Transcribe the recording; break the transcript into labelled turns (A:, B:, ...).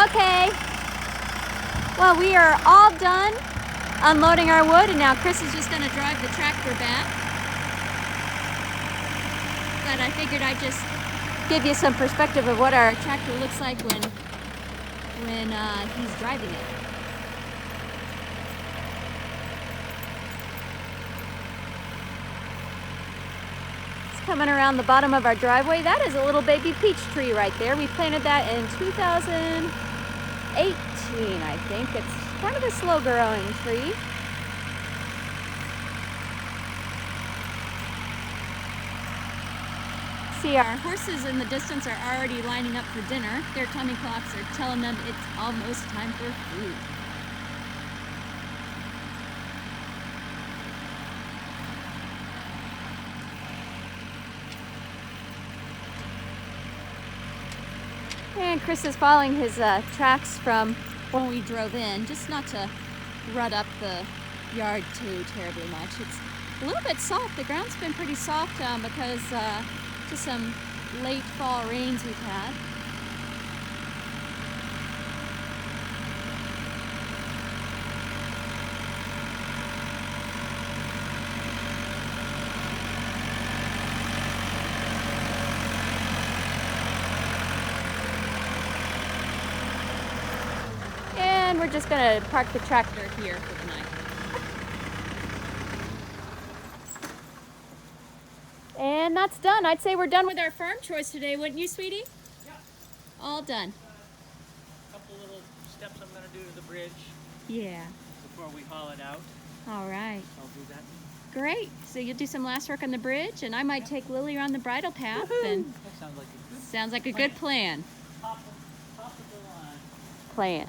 A: Okay. Well, we are all done unloading our wood, and now Chris is just going to drive the tractor back. But I figured I'd just give you some perspective of what our tractor looks like when he's driving it. It's coming around the bottom of our driveway. That is a little baby peach tree right there. We planted that in 2018, I think. It's kind of a slow growing tree. See, our horses in the distance are already lining up for dinner. Their tummy clocks are telling them it's almost time for food. And Chris is following his tracks from when we drove in, just not to rut up the yard too terribly much. It's a little bit soft. The ground's been pretty soft because just some late fall rains we've had. And we're just gonna park the tractor here for the night. And that's done. I'd say we're done with our farm chores today, wouldn't you, sweetie?
B: Yeah.
A: All done.
B: A couple little steps I'm going to do to the bridge
A: Yeah.
B: before we haul it out.
A: All right.
B: I'll do that.
A: Great. So you'll do some last work on the bridge, and I might take Lily around the bridle path. And
B: That sounds like a good
A: sounds like a good plan.
B: top of the line.
A: Plan.